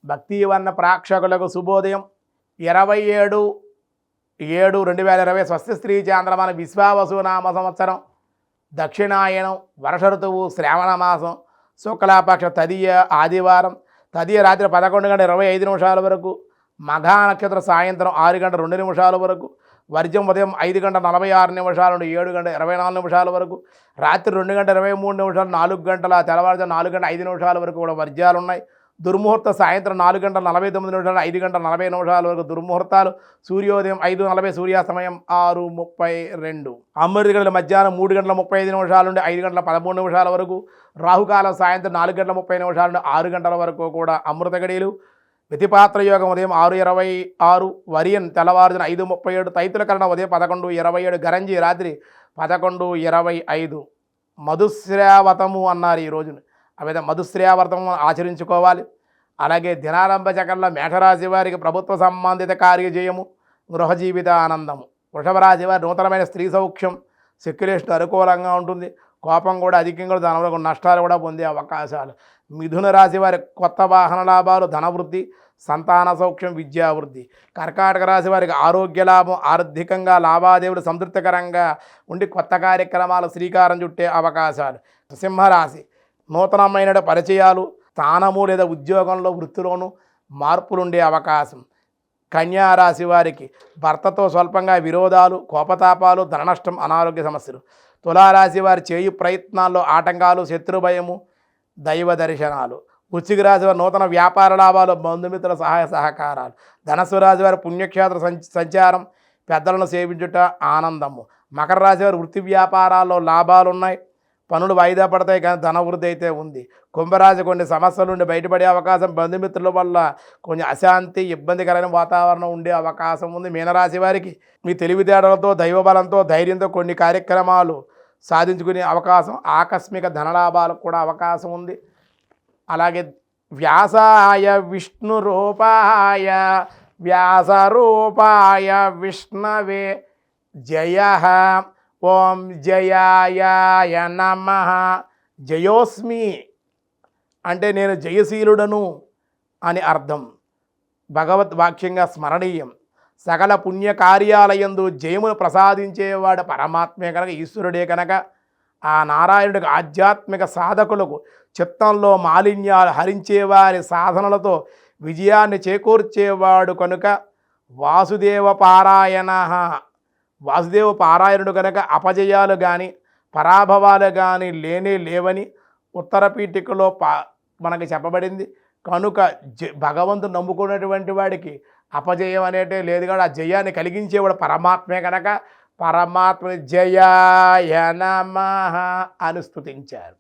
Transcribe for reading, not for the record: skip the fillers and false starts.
భక్తివన్న ప్రేక్షకులకు శుభోదయం. 27/7/2020 స్వస్తి శ్రీ చాంద్రమాన విశ్వావసు నామ సంవత్సరం, దక్షిణాయనం, వర్ష ఋతువు, శ్రావణ మాసం, శుక్లపక్ష తదియ ఆదివారం, తదియ రాత్రి 11:25 వరకు, మఘా నక్షత్ర సాయంత్రం 6:02 వరకు, వర్జం ఉదయం 5:46 నుండి 7:24 వరకు, రాత్రి 2:23 4 గంటల, తెల్లవారుజాము 4:05 వరకు కూడా వర్జాలు ఉన్నాయి. దుర్ముహూర్త సాయంత్రం 4:49 5:40 వరకు దుర్ముహూర్తాలు. సూర్యోదయం 5:40, సూర్యాస్తమయం 6:32. అమృత గడియలు మధ్యాహ్నం 3:35 నుండి 5:13 వరకు, రాహుకాలం సాయంత్రం 4:30 నుండి 6 గంటల వరకు కూడా అమృత గడియలు. వ్యతిపాత్ర యోగం ఉదయం 6:26, వరియన్ తెల్లవారుజామున 5:37, తైతుల కరణం ఉదయం 11:27, గరంజి రాత్రి 11:25. మధుశ్రావతము అన్నారు ఈ రోజున. అవిధ మధుశ్రావర్తం ఆచరించుకోవాలి. అలాగే దినారంభ చక్రంలో మేషరాశి వారికి ప్రభుత్వ సంబంధిత కార్యజయము, గృహ జీవిత ఆనందము. వృషభ రాశి వారి నూతనమైన స్త్రీ సౌఖ్యం, సెక్యులేషన్ అనుకూలంగా ఉంటుంది. కోపం కూడా అధికంగా దానివల్ల నష్టాలు కూడా పొందే అవకాశాలు. మిథున రాశి వారి కొత్త వాహన లాభాలు, ధనవృద్ధి, సంతాన సౌఖ్యం, విద్యావృద్ధి. కర్కాటక రాశి వారికి ఆరోగ్య లాభం, ఆర్థికంగా లావాదేవీలు సంతృప్తికరంగా ఉండి కొత్త కార్యక్రమాలు శ్రీకారం చుట్టే అవకాశాలు. సింహరాశి నూతనమైన పరిచయాలు, స్థానము లేదా ఉద్యోగంలో వృత్తిలోనూ మార్పులుండే అవకాశం. కన్యారాశి వారికి భర్తతో స్వల్పంగా విరోధాలు, కోపతాపాలు, ధననష్టం, అనారోగ్య సమస్యలు. తులారాశి వారి చేయు ప్రయత్నాల్లో ఆటంకాలు, శత్రుభయము, దైవ దర్శనాలు. వృశ్చిక రాశి వారి నూతన వ్యాపార లాభాలు, బంధుమిత్రుల సహాయ సహకారాలు. ధనస్సు రాశి వారి పుణ్యక్షేత్ర సంచారం, పెద్దలను సేవించుట ఆనందము. మకర రాశి వారి వృత్తి వ్యాపారాల్లో లాభాలు ఉన్నాయి, పనులు వాయిదా పడతాయి కానీ ధనవృద్ధి అయితే ఉంది. కుంభరాశి కొన్ని సమస్యల నుండి బయటపడే అవకాశం, బంధుమిత్రుల వల్ల కొంచెం అశాంతి, ఇబ్బందికరమైన వాతావరణం ఉండే అవకాశం ఉంది. మీనరాశి వారికి మీ తెలివితేటలతో, దైవబలంతో, ధైర్యంతో కొన్ని కార్యక్రమాలు సాధించుకునే అవకాశం, ఆకస్మిక ధనలాభాలకు కూడా అవకాశం ఉంది. అలాగే వ్యాసాయ విష్ణు రూపాయ వ్యాసరూపాయ విష్ణవే జయ. ఓం జయాయ నమః. జయోస్మి అంటే నేను జయశీలుడను అని అర్థం. భగవద్వాక్యంగా స్మరణీయం. సకల పుణ్యకార్యాలయందు జయమును ప్రసాదించేవాడు పరమాత్మే కనుక, ఈశ్వరుడే కనుక, ఆ నారాయణుడికి ఆధ్యాత్మిక సాధకులకు చిత్తంలో మాలిన్యాలు హరించేవారి సాధనలతో విజయాన్ని చేకూర్చేవాడు కనుక వాసుదేవ పారాయణ. వాసుదేవ పారాయణుడు కనుక అపజయాలు కానీ పరాభవాలు కానీ లేవని ఉత్తర పీఠికలో మనకి చెప్పబడింది. కనుక భగవంతుడు నమ్ముకున్నటువంటి వాడికి అపజయం అనేటే లేదు. కూడా ఆ జయాన్ని కలిగించేవాడు పరమాత్మే కనుక పరమాత్మని జయాయ నమః అని స్తుతించారు.